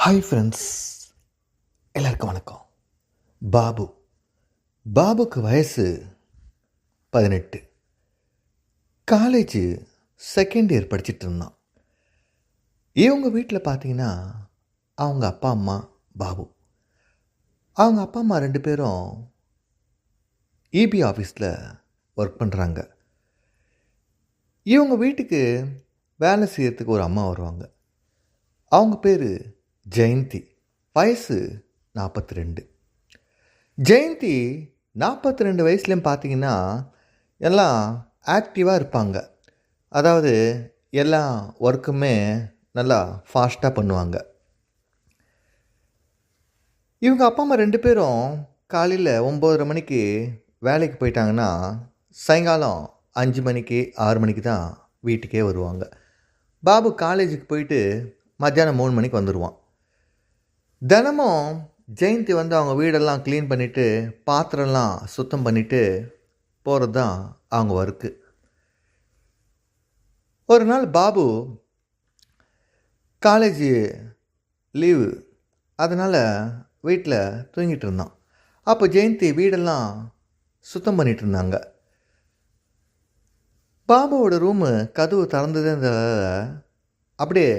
Hi friends, எல்லாருக்கும் வணக்கம். பாபு பாபுக்கு வயசு 18. காலேஜ் செகண்ட் இயர் படிச்சுட்டு இருந்தான். இவங்க வீட்டில் பார்த்தீங்கன்னா அவங்க அப்பா அம்மா பாபு, அவங்க அப்பா அம்மா 2 பேரும் இபி ஆஃபீஸில் ஒர்க் பண்ணுறாங்க. இவங்க வீட்டுக்கு வேலை செய்யறதுக்கு ஒரு அம்மா வருவாங்க. அவங்க பேர் ஜெயந்தி. வயசு 42. ஜெயந்தி 42 வயசுலேயும் பார்த்தீங்கன்னா எல்லாம் ஆக்டிவாக இருப்பாங்க. அதாவது எல்லா ஒர்க்குமே நல்லா ஃபாஸ்ட்டாக பண்ணுவாங்க. இவங்க அப்பா அம்மா 2 பேரும் காலையில் 9:30 மணிக்கு வேலைக்கு போயிட்டாங்கன்னா சாயங்காலம் 5 மணிக்கு 6 மணிக்கு தான் வீட்டுக்கே வருவாங்க. பாபு காலேஜுக்கு போயிட்டு மத்தியானம் 3 மணிக்கு வந்துடுவான். தினமும் ஜெயந்தி வந்து அவங்க வீடெல்லாம் க்ளீன் பண்ணிவிட்டு பாத்திரம்லாம் சுத்தம் பண்ணிவிட்டு போகிறது தான் அவங்க ஒர்க்கு. ஒரு நாள் பாபு காலேஜ் லீவு, அதனால் வீட்டில் தூங்கிட்டு இருந்தான். அப்போ ஜெயந்தி வீடெல்லாம் சுத்தம் பண்ணிகிட்டு இருந்தாங்க. பாபுவோட ரூமு கதவு திறந்ததுன்றதால அப்படியே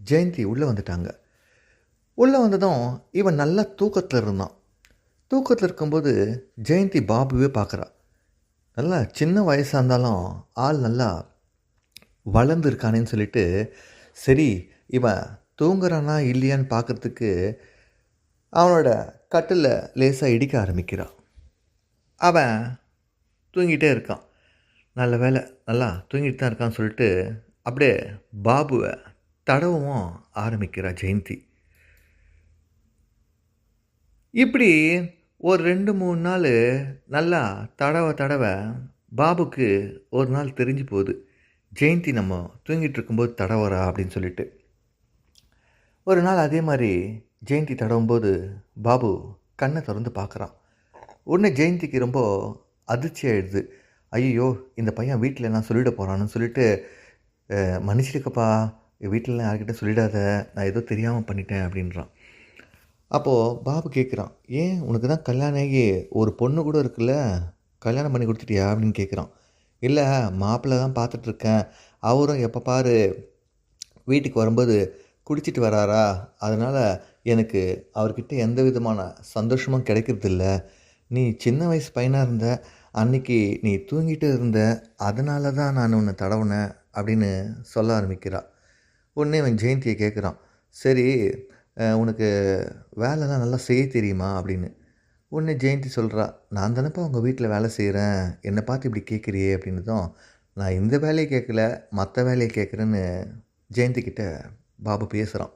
ஜெயந்தி உள்ளே வந்துட்டாங்க. உள்ளே வந்ததும் இவன் நல்லா தூக்கத்தில் இருந்தான். தூக்கத்தில் இருக்கும்போது ஜெயந்தி பாபுவே பார்க்குறா. நல்லா சின்ன வயசாக இருந்தாலும் ஆள் நல்லா வளர்ந்துருக்கானேன்னு சொல்லிட்டு சரி இவன் தூங்குறானா இல்லையான்னு பார்க்குறதுக்கு அவனோட கட்டில் லேசாக இடிக்க ஆரம்பிக்கிறான். அவன் தூங்கிட்டே இருக்கான். நல்ல வேலை நல்லா தூங்கிட்டு தான் இருக்கான்னு சொல்லிட்டு அப்படியே பாபுவை தடவும் ஆரம்பிக்கிறா ஜெயந்தி. இப்படி ஒரு 2-3 நாள் நல்லா தடவ பாபுக்கு ஒரு நாள் தெரிஞ்சு போகுது, ஜெயந்தி நம்ம தூங்கிட்டு இருக்கும்போது தடவரா அப்படின்னு சொல்லிட்டு. ஒரு நாள் அதே மாதிரி ஜெயந்தி தடவும்போது பாபு கண்ணை திறந்து பார்க்குறான். உடனே ஜெயந்திக்கு ரொம்ப அதிர்ச்சி ஆகிடுது. ஐயோ, இந்த பையன் வீட்டில் நான் சொல்லிட போகிறான்னு சொல்லிட்டு, மன்னிச்சிருக்கப்பா, வீட்டிலலாம் யார்கிட்ட சொல்லிடாத, நான் ஏதோ தெரியாமல் பண்ணிட்டேன் அப்படின்றான். அப்போது பாபு கேட்குறான், ஏன் உனக்கு தான் கல்யாணம் ஆகி ஒரு பொண்ணு கூட இருக்குல்ல, கல்யாணம் பண்ணி கொடுத்துட்டியா அப்படின்னு கேட்குறான். இல்லை, மாப்பிள்ளை தான் பார்த்துட்ருக்கேன், அவரும் எப்போ பாரு வீட்டுக்கு வரும்போது குடிச்சிட்டு வராரா, அதனால் எனக்கு அவர்கிட்ட எந்த விதமான சந்தோஷமும் கிடைக்கிறதில்ல. நீ சின்ன வயசு பையனாக இருந்த அன்றைக்கி நீ தூங்கிட்டு இருந்த, அதனால தான் நான் உன்னை தடவுனேன் அப்படின்னு சொல்ல ஆரம்பிக்கிறா. உடனே அவன் ஜெயந்தியை கேட்குறான், சரி உனக்கு வேலைலாம் நல்லா செய்ய தெரியுமா அப்படின்னு. உடனே ஜெயந்தி சொல்கிறா, நான் தானேப்பா உங்கள் வீட்டில் வேலை செய்கிறேன், என்னை பார்த்து இப்படி கேட்குறியே அப்படின்னதும், நான் இந்த வேலையை கேட்கல மற்ற வேலையை கேட்குறேன்னு ஜெயந்திக்கிட்ட பாபு பேசுகிறான்.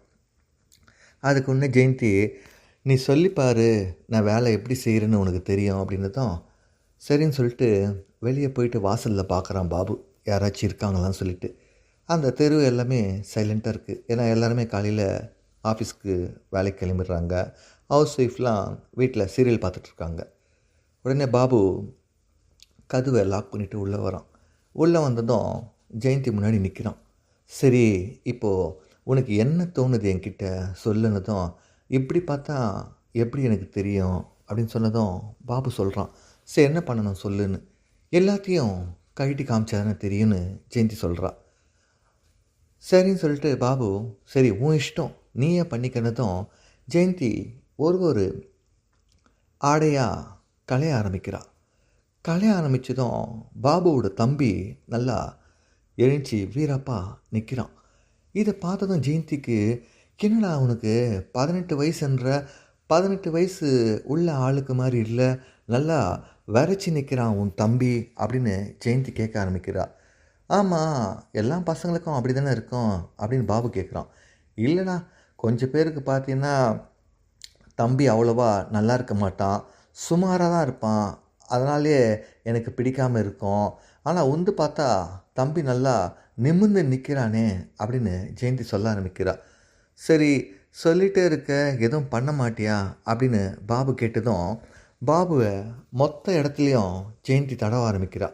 அதுக்கு உடனே ஜெயந்தி, நீ சொல்லிப்பாரு, நான் வேலை எப்படி செய்கிறேன்னு உனக்கு தெரியும் அப்படின்னதும் சரின்னு சொல்லிட்டு வெளியே போயிட்டு வாசலில் பார்க்குறான் பாபு, யாராச்சும் இருக்காங்களான்னு சொல்லிட்டு. அந்த தெரு எல்லாமே சைலண்ட்டாக இருக்குது. ஏன்னா எல்லாருமே காலையில் ஆஃபீஸ்க்கு வேலைக்கு கிளம்பிடுறாங்க. ஹவுஸ் ஒய்ஃப்லாம் வீட்டில் சீரியல் பார்த்துட்ருக்காங்க. உடனே பாபு கதவை லாக் பண்ணிவிட்டு உள்ளே வரான். உள்ளே வந்ததும் ஜெயந்தி முன்னாடி நிற்கிறான். சரி, இப்போது உனக்கு என்ன தோணுது என்கிட்ட சொல்லுனதும், இப்படி பார்த்தா எப்படி எனக்கு தெரியும் அப்படின்னு சொன்னதும் பாபு சொல்கிறான், சரி என்ன பண்ணணும் சொல்லுன்னு. எல்லாத்தையும் கழட்டி காமிச்சா தானே தெரியும்னு ஜெயந்தி சொல்கிறா. சரின்னு சொல்லிட்டு பாபு, சரி உன் இஷ்டம் நீயே பண்ணிக்கிறதும் ஜெயந்தி ஒரு ஆடையாக கலைய ஆரம்பிக்கிறா. கலைய ஆரம்பித்ததும் பாபுவோட தம்பி நல்லா எழுச்சி வீரப்பா நிற்கிறான். இதை பார்த்ததும் ஜெயந்திக்கு, என்னடா உனக்கு 18 வயசுன்ற 18 வயசு உள்ள ஆளுக்கு மாதிரி இல்லை, நல்லா வரைச்சி நிற்கிறான் உன் தம்பி அப்படின்னு ஜெயந்தி கேட்க ஆரம்பிக்கிறா. ஆமாம், எல்லா பசங்களுக்கும் அப்படி தானே இருக்கும் அப்படின்னு பாபு கேட்குறான். இல்லைண்ணா, கொஞ்சம் பேருக்கு பார்த்தீங்கன்னா தம்பி அவ்வளோவா நல்லா இருக்க மாட்டான், சுமாராக தான் இருப்பான், அதனாலே எனக்கு பிடிக்காமல் இருக்கும். ஆனால் உந்து பார்த்தா தம்பி நல்லா நிமிர்ந்து நிற்கிறானே அப்படின்னு ஜெயந்தி சொல்ல ஆரம்பிக்கிறா. சரி சொல்லிகிட்டே இருக்க, எதுவும் பண்ண மாட்டியா அப்படின்னு பாபு கேட்டதும் பாபுவை மொத்த இடத்துலையும் ஜெயந்தி தடவ ஆரம்பிக்கிறா.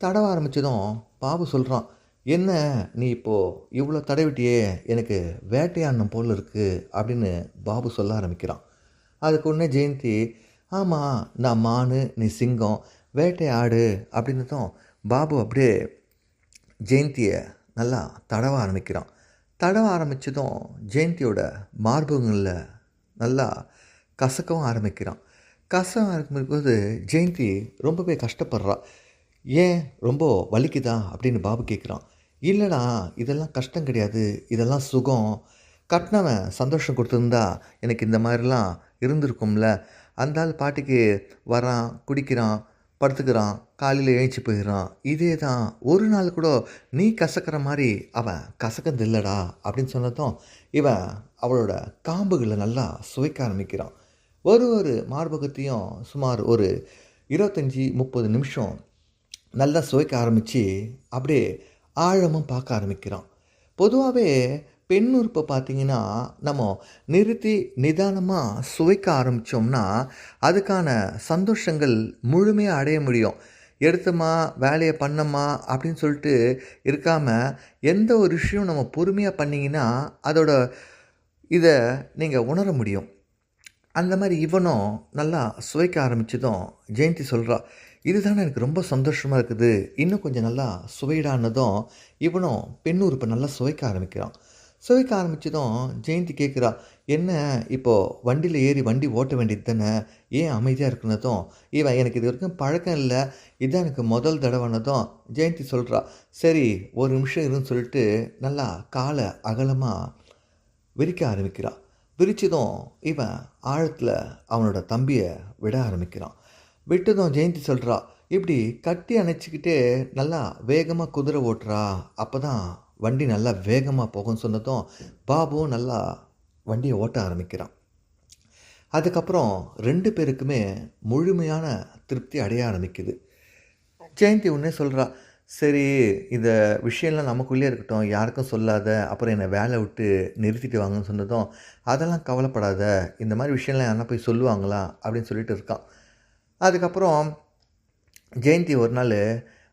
தடவ ஆரம்பித்ததும் பாபு சொல்கிறான், "என்ன நீ இப்போது இவ்வளோ தடவிட்டியே, எனக்கு வேட்டையாடணும் போல இருக்குது" அப்படின்னு பாபு சொல்ல ஆரம்பிக்கிறான். அதுக்கு உடனே ஜெயந்தி, "ஆமா, நான் மானு, நீ சிங்கம், வேட்டையாடு" அப்படின்னதும் பாபு அப்படியே ஜெயந்தியை நல்லா தடவ ஆரம்பிக்கிறான். தடவ ஆரம்பித்ததும் ஜெயந்தியோட மார்பகங்களில் நல்லா கசக்கவும் ஆரம்பிக்கிறான். கசக்க ஆரம்பிக்கும்போது ஜெயந்தி ரொம்பவே கஷ்டப்படுறா. "ஏன் ரொம்ப வலிக்குதா?" அப்படின்னு பாபு கேட்குறான். "இல்லைடா, இதெல்லாம் கஷ்டம் கிடையாது, இதெல்லாம் சுகம். கட்டினவன் சந்தோஷம் கொடுத்துருந்தா எனக்கு இந்த மாதிரிலாம் இருந்திருக்கும்ல. அந்த ஆள் பாட்டுக்கு வரான், குடிக்கிறான், படுத்துக்கிறான், காலையில் எழுந்துச்சி போயிடுறான். இதே தான் ஒரு நாள் கூட நீ கசக்கிற மாதிரி அவன் கசக்கிறது இல்லைடா" அப்படின்னு சொன்னதும் இவன் அவளோட காம்புகளை நல்லா சுவைக்க ஆரம்பிக்கிறான். ஒரு மார்பகத்தையும் சுமார் ஒரு 25-30 நிமிஷம் நல்லா சுவைக்க ஆரம்பித்து அப்படியே ஆழமும் பார்க்க ஆரம்பிக்கிறான். பொதுவாகவே பெண் உறுப்பை பார்த்திங்கன்னா, நம்ம நிறுத்தி நிதானமாக சுவைக்க ஆரம்பித்தோம்னா அதுக்கான சந்தோஷங்கள் முழுமையாக அடைய முடியும். எடுத்தோமா வேலையை பண்ணோமா அப்படின்னு சொல்லிட்டு இருக்காமல், எந்த ஒரு விஷயம் நம்ம பொறுமையாக பண்ணிங்கன்னா அதோட இதை நீங்கள் உணர முடியும். அந்த மாதிரி இவனும் நல்லா சுவைக்க ஆரம்பித்ததும் ஜெயந்தி சொல்கிறா, "இதுதானே எனக்கு ரொம்ப சந்தோஷமாக இருக்குது, இன்னும் கொஞ்சம் நல்லா சுவையிடானதும்" இவனும் பெண் உறுப்பை நல்லா சுவைக்க ஆரம்பிக்கிறான். சுவைக்க ஆரம்பித்ததும் ஜெயந்தி கேட்குறா, "என்ன இப்போது வண்டியில் ஏறி வண்டி ஓட்ட வேண்டியது தானே, ஏன் அமைதியாக இருக்குனதும்" இவன், "எனக்கு இது வரைக்கும் பழக்கம் இல்லை, இதுதான் எனக்கு முதல் தடவைனதும்" ஜெயந்தி சொல்கிறா, "சரி ஒரு நிமிஷம் இருன்னு" சொல்லிட்டு நல்லா காலை அகலமாக விரிக்க ஆரம்பிக்கிறான். விரித்ததும் இவன் ஆழத்தில் அவனோட தம்பியை விட ஆரம்பிக்கிறான். விட்டதும் ஜெயந்தி சொல்கிறா, "இப்படி கட்டி அணைச்சிக்கிட்டே நல்லா வேகமாக குதிரை ஓட்டுறா, அப்போ தான் வண்டி நல்லா வேகமாக போகும்னு" சொன்னதும் பாபுவும் நல்லா வண்டியை ஓட்ட ஆரம்பிக்கிறான். அதுக்கப்புறம் 2 பேருக்குமே முழுமையான திருப்தி அடைய ஆரம்பிக்குது. ஜெயந்தி உடனே சொல்கிறா, "சரி, இந்த விஷயம்லாம் நமக்குள்ளேயே இருக்கட்டும், யாருக்கும் சொல்லாத, அப்புறம் என்னை வேலை விட்டு நிறுத்திட்டு வாங்கன்னு" சொன்னதும், "அதெல்லாம் கவலைப்படாத, இந்த மாதிரி விஷயம்லாம் யாருன்னா போய் சொல்லுவாங்களா" அப்படின்னு சொல்லிட்டு இருக்கான். அதுக்கப்புறம் ஜெயந்தி ஒரு நாள்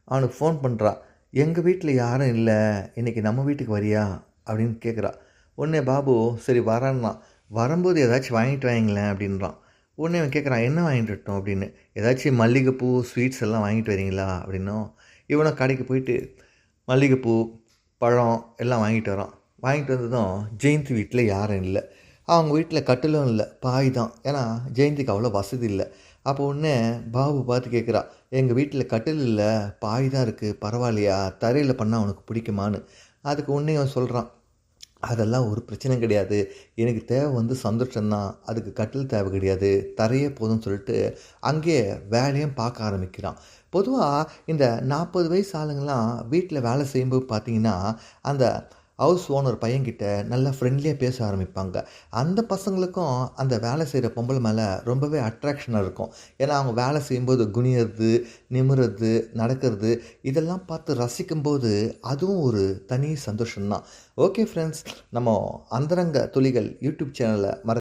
அவனுக்கு ஃபோன் பண்ணுறா. "எங்கள் வீட்டில் யாரும் இல்லை, இன்றைக்கி நம்ம வீட்டுக்கு வரியா" அப்படின்னு கேட்குறா. உடனே பாபு சரி வரான்னான். "வரும்போது ஏதாச்சும் வாங்கிட்டு வாங்களேன்" அப்படின்றான். உடனே அவன் கேட்குறான், "என்ன வாங்கிட்டு வரட்டும்?" அப்படின்னு. "ஏதாச்சும் மல்லிகைப்பூ, ஸ்வீட்ஸ் எல்லாம் வாங்கிட்டு வரீங்களா" அப்படின்னும். இவனும் கடைக்கு போயிட்டு மல்லிகைப்பூ, பழம் எல்லாம் வாங்கிட்டு வரான். வாங்கிட்டு வந்ததும் ஜெயந்தி வீட்டில் யாரும் இல்லை. அவங்க வீட்டில் கட்டிலும் இல்லை, பாய் தான். ஏன்னா ஜெயந்திக்கு அவ்வளோ வசதி இல்லை. அப்போ உடனே பாபு பார்த்து கேட்குறா, "எங்கள் வீட்டில் கட்டில் இல்லை, பாய் தான் இருக்குது, பரவாயில்லையா, தரையில் பண்ணால் உனக்கு பிடிக்குமான்னு?" அதுக்கு உடனே அவன் சொல்கிறான், "அதெல்லாம் ஒரு பிரச்சனை கிடையாது, எனக்கு தேவை சந்தோஷம்தான், அதுக்கு கட்டில் தேவை கிடையாது, தரையே போதும்னு" சொல்லிட்டு அங்கேயே வேலையும் பார்க்க ஆரம்பிக்கிறான். பொதுவாக இந்த 40 வயசு ஆளுங்கள்லாம் வீட்டில் வேலை செய்யும்போது பார்த்திங்கன்னா, அந்த ஹவுஸ் ஓனர் பையன்கிட்ட நல்லா ஃப்ரெண்ட்லியாக பேச ஆரம்பிப்பாங்க. அந்த பசங்களுக்கும் அந்த வேலை செய்கிற பொம்பளை மேலே ரொம்பவே அட்ராக்ஷனாக இருக்கும். ஏன்னா அவங்க வேலை செய்யும்போது குனியறது, நிமிர்றது, நடக்கிறது இதெல்லாம் பார்த்து ரசிக்கும்போது அதுவும் ஒரு தனி சந்தோஷம்தான். ஓகே ஃப்ரெண்ட்ஸ், நம்ம அந்தரங்க துளிகள் யூடியூப் சேனலை